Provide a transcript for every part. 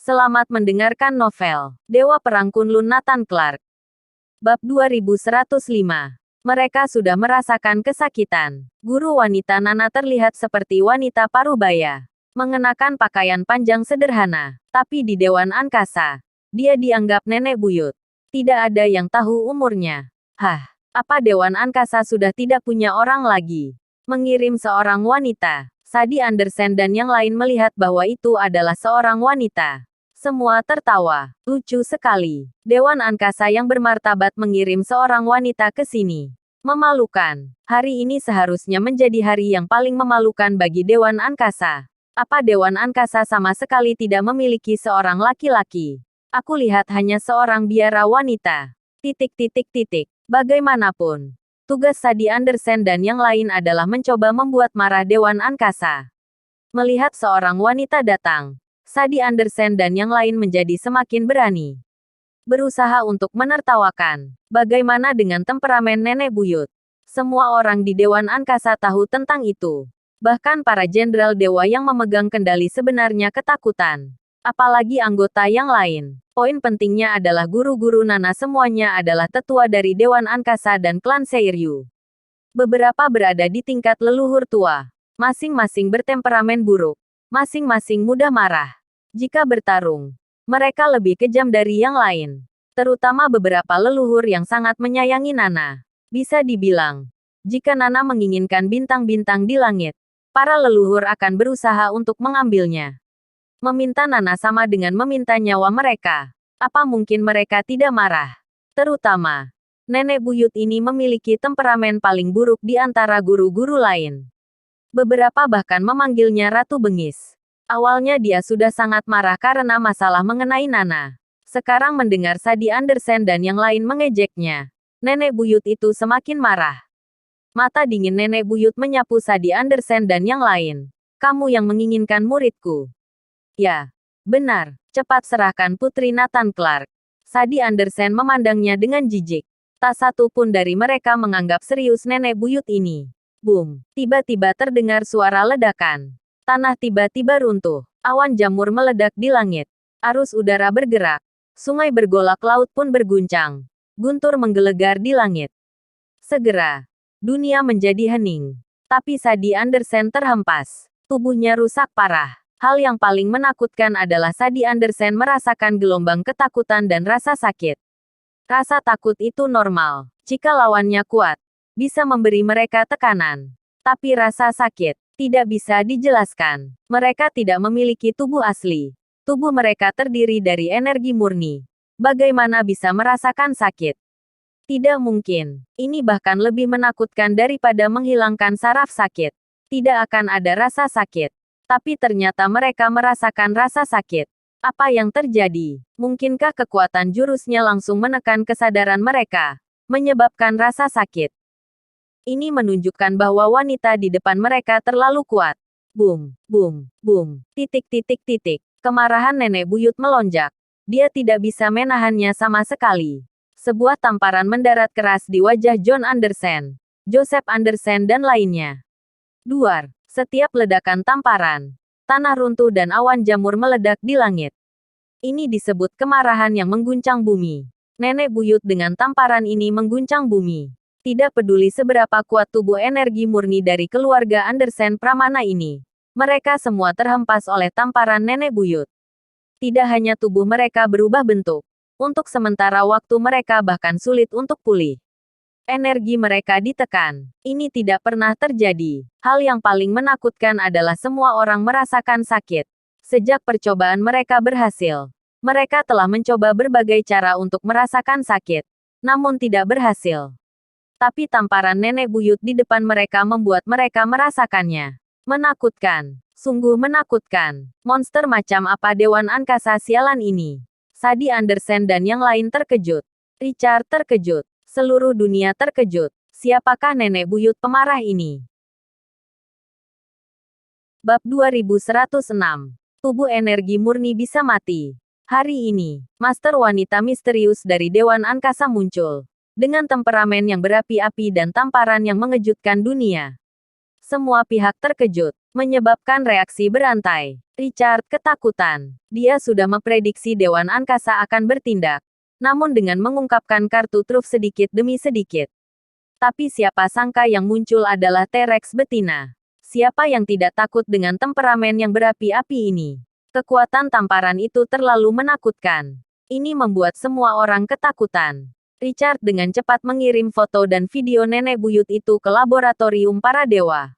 Selamat mendengarkan novel Dewa Perang Kunlun Nathan Clark. Bab 2105. Mereka sudah merasakan kesakitan. Guru wanita Nana terlihat seperti wanita parubaya. Mengenakan pakaian panjang sederhana. Tapi di Dewan Angkasa, dia dianggap nenek buyut. Tidak ada yang tahu umurnya. Apa Dewan Angkasa sudah tidak punya orang lagi? Mengirim seorang wanita. Sadie Anderson dan yang lain melihat bahwa itu adalah seorang wanita. Semua tertawa. Lucu sekali. Dewan Angkasa yang bermartabat mengirim seorang wanita ke sini. Memalukan. Hari ini seharusnya menjadi hari yang paling memalukan bagi Dewan Angkasa. Apa Dewan Angkasa sama sekali tidak memiliki seorang laki-laki? Aku lihat hanya seorang biara wanita. Bagaimanapun, tugas Sadie Anderson dan yang lain adalah mencoba membuat marah Dewan Angkasa. Melihat seorang wanita datang, Sadie Anderson dan yang lain menjadi semakin berani. Berusaha untuk menertawakan. Bagaimana dengan temperamen nenek buyut? Semua orang di Dewan Angkasa tahu tentang itu. Bahkan para jenderal dewa yang memegang kendali sebenarnya ketakutan. Apalagi anggota yang lain. Poin pentingnya adalah guru-guru Nana semuanya adalah tetua dari Dewan Angkasa dan klan Seiryu. Beberapa berada di tingkat leluhur tua. Masing-masing bertemperamen buruk. Masing-masing mudah marah. Jika bertarung, mereka lebih kejam dari yang lain. Terutama beberapa leluhur yang sangat menyayangi Nana. Bisa dibilang, jika Nana menginginkan bintang-bintang di langit, para leluhur akan berusaha untuk mengambilnya. Meminta Nana sama dengan meminta nyawa mereka. Apa mungkin mereka tidak marah? Terutama, nenek buyut ini memiliki temperamen paling buruk di antara guru-guru lain. Beberapa bahkan memanggilnya Ratu Bengis. Awalnya dia sudah sangat marah karena masalah mengenai Nana. Sekarang mendengar Sadie Anderson dan yang lain mengejeknya, nenek buyut itu semakin marah. Mata dingin nenek buyut menyapu Sadie Anderson dan yang lain. Kamu yang menginginkan muridku. Ya, benar. Cepat serahkan Putri Nathan Clark. Sadie Anderson memandangnya dengan jijik. Tak satu pun dari mereka menganggap serius nenek buyut ini. Boom! Tiba-tiba terdengar suara ledakan. Tanah tiba-tiba runtuh. Awan jamur meledak di langit. Arus udara bergerak. Sungai bergolak, laut pun berguncang. Guntur menggelegar di langit. Segera, dunia menjadi hening. Tapi Sadie Anderson terhempas. Tubuhnya rusak parah. Hal yang paling menakutkan adalah Sadie Anderson merasakan gelombang ketakutan dan rasa sakit. Rasa takut itu normal. Jika lawannya kuat, bisa memberi mereka tekanan. Tapi rasa sakit tidak bisa dijelaskan. Mereka tidak memiliki tubuh asli. Tubuh mereka terdiri dari energi murni. Bagaimana bisa merasakan sakit? Tidak mungkin. Ini bahkan lebih menakutkan daripada menghilangkan saraf sakit. Tidak akan ada rasa sakit. Tapi ternyata mereka merasakan rasa sakit. Apa yang terjadi? Mungkinkah kekuatan jurusnya langsung menekan kesadaran mereka, menyebabkan rasa sakit? Ini menunjukkan bahwa wanita di depan mereka terlalu kuat. Boom, boom, boom. Kemarahan nenek buyut melonjak. Dia tidak bisa menahannya sama sekali. Sebuah tamparan mendarat keras di wajah John Anderson, Joseph Anderson dan lainnya. Duar. Setiap ledakan tamparan, tanah runtuh dan awan jamur meledak di langit. Ini disebut kemarahan yang mengguncang bumi. Nenek buyut dengan tamparan ini mengguncang bumi. Tidak peduli seberapa kuat tubuh energi murni dari keluarga Anderson Pramana ini. Mereka semua terhempas oleh tamparan nenek buyut. Tidak hanya tubuh mereka berubah bentuk. Untuk sementara waktu mereka bahkan sulit untuk pulih. Energi mereka ditekan. Ini tidak pernah terjadi. Hal yang paling menakutkan adalah semua orang merasakan sakit. Sejak percobaan mereka berhasil. Mereka telah mencoba berbagai cara untuk merasakan sakit. Namun tidak berhasil. Tapi tamparan nenek buyut di depan mereka membuat mereka merasakannya. Menakutkan. Sungguh menakutkan. Monster macam apa Dewan Angkasa sialan ini? Sadie Anderson dan yang lain terkejut. Richard terkejut. Seluruh dunia terkejut. Siapakah nenek buyut pemarah ini? Bab 2106. Tubuh energi murni bisa mati. Hari ini, master wanita misterius dari Dewan Angkasa muncul. Dengan temperamen yang berapi-api dan tamparan yang mengejutkan dunia. Semua pihak terkejut. menyebabkan reaksi berantai. Richard ketakutan. Dia sudah memprediksi Dewan Angkasa akan bertindak. Namun dengan mengungkapkan kartu truf sedikit demi sedikit. Tapi siapa sangka yang muncul adalah T-Rex betina. Siapa yang tidak takut dengan temperamen yang berapi-api ini? Kekuatan tamparan itu terlalu menakutkan. Ini membuat semua orang ketakutan. Richard dengan cepat mengirim foto dan video nenek buyut itu ke laboratorium para dewa.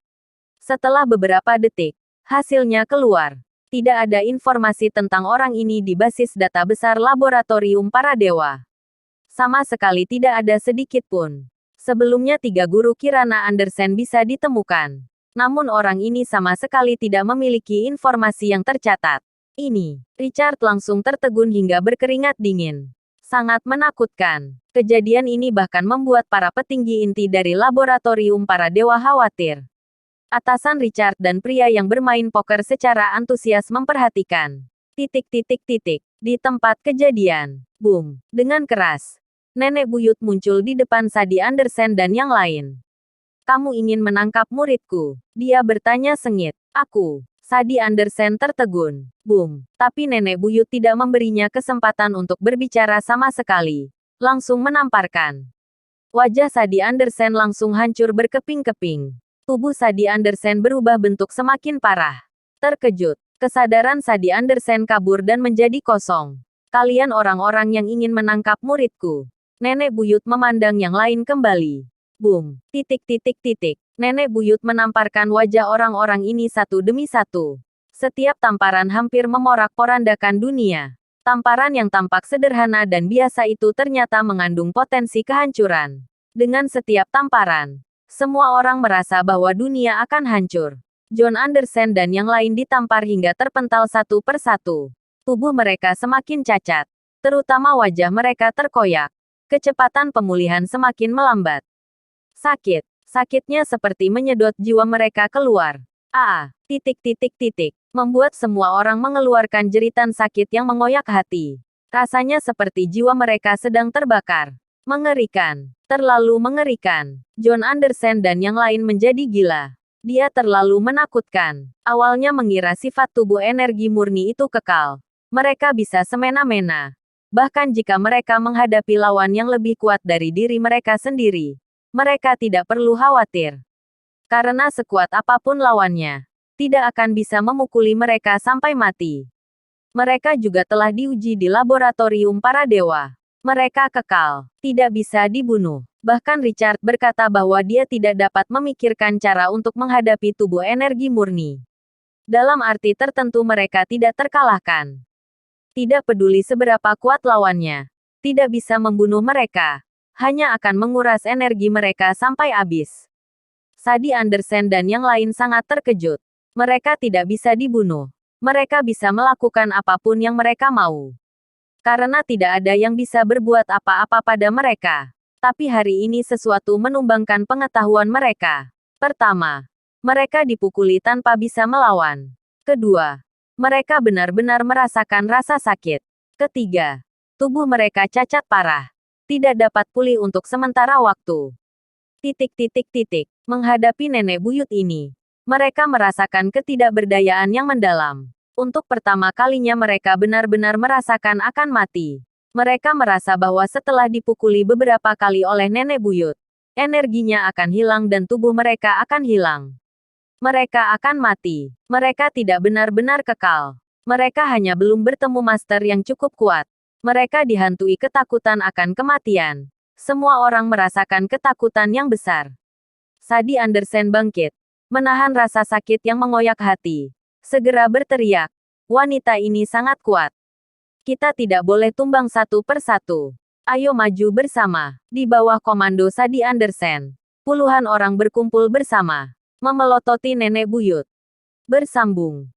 Setelah beberapa detik, hasilnya keluar. Tidak ada informasi tentang orang ini di basis data besar laboratorium para dewa. Sama sekali tidak ada sedikit pun. Sebelumnya 3 guru Kirana Andersen bisa ditemukan. Namun orang ini sama sekali tidak memiliki informasi yang tercatat. Ini, Richard langsung tertegun hingga berkeringat dingin. Sangat menakutkan. Kejadian ini bahkan membuat para petinggi inti dari laboratorium para dewa khawatir. Atasan Richard dan pria yang bermain poker secara antusias memperhatikan. Di tempat kejadian. Boom. Dengan keras. Nenek buyut muncul di depan Sadie Andersen dan yang lain. Kamu ingin menangkap muridku? Dia bertanya sengit. Aku. Sadie Andersen tertegun. Boom. Tapi nenek buyut tidak memberinya kesempatan untuk berbicara sama sekali. Langsung menamparkan. Wajah Sadie Andersen langsung hancur berkeping-keping. Tubuh Sadie Andersen berubah bentuk semakin parah. Terkejut, kesadaran Sadie Andersen kabur dan menjadi kosong. Kalian orang-orang yang ingin menangkap muridku. Nenek buyut memandang yang lain kembali. Boom. Nenek buyut menamparkan wajah orang-orang ini satu demi satu. Setiap tamparan hampir memorak-porandakan dunia. Tamparan yang tampak sederhana dan biasa itu ternyata mengandung potensi kehancuran. Dengan setiap tamparan, semua orang merasa bahwa dunia akan hancur. John Andersen dan yang lain ditampar hingga terpental satu persatu. Tubuh mereka semakin cacat. Terutama wajah mereka terkoyak. Kecepatan pemulihan semakin melambat. Sakitnya seperti menyedot jiwa mereka keluar. Membuat semua orang mengeluarkan jeritan sakit yang mengoyak hati. Rasanya seperti jiwa mereka sedang terbakar. Mengerikan. Terlalu mengerikan. John Andersen dan yang lain menjadi gila. Dia terlalu menakutkan. Awalnya mengira sifat tubuh energi murni itu kekal. Mereka bisa semena-mena. Bahkan jika mereka menghadapi lawan yang lebih kuat dari diri mereka sendiri. Mereka tidak perlu khawatir. Karena sekuat apapun lawannya, tidak akan bisa memukuli mereka sampai mati. Mereka juga telah diuji di laboratorium para dewa. Mereka kekal, tidak bisa dibunuh. Bahkan Richard berkata bahwa dia tidak dapat memikirkan cara untuk menghadapi tubuh energi murni. Dalam arti tertentu mereka tidak terkalahkan. Tidak peduli seberapa kuat lawannya. Tidak bisa membunuh mereka. Hanya akan menguras energi mereka sampai habis. Sadie Andersen dan yang lain sangat terkejut. Mereka tidak bisa dibunuh. Mereka bisa melakukan apapun yang mereka mau. Karena tidak ada yang bisa berbuat apa-apa pada mereka. Tapi hari ini sesuatu menumbangkan pengetahuan mereka. Pertama, mereka dipukuli tanpa bisa melawan. Kedua, mereka benar-benar merasakan rasa sakit. Ketiga, tubuh mereka cacat parah. Tidak dapat pulih untuk sementara waktu. Menghadapi nenek buyut ini, mereka merasakan ketidakberdayaan yang mendalam. Untuk pertama kalinya mereka benar-benar merasakan akan mati. Mereka merasa bahwa setelah dipukuli beberapa kali oleh nenek buyut, energinya akan hilang dan tubuh mereka akan hilang. Mereka akan mati. Mereka tidak benar-benar kekal. Mereka hanya belum bertemu master yang cukup kuat. Mereka dihantui ketakutan akan kematian. Semua orang merasakan ketakutan yang besar. Sadie Andersen bangkit, menahan rasa sakit yang mengoyak hati. Segera berteriak, wanita ini sangat kuat. Kita tidak boleh tumbang satu persatu. Ayo maju bersama. Di bawah komando Sadie Andersen, puluhan orang berkumpul bersama, memelototi nenek buyut. Bersambung.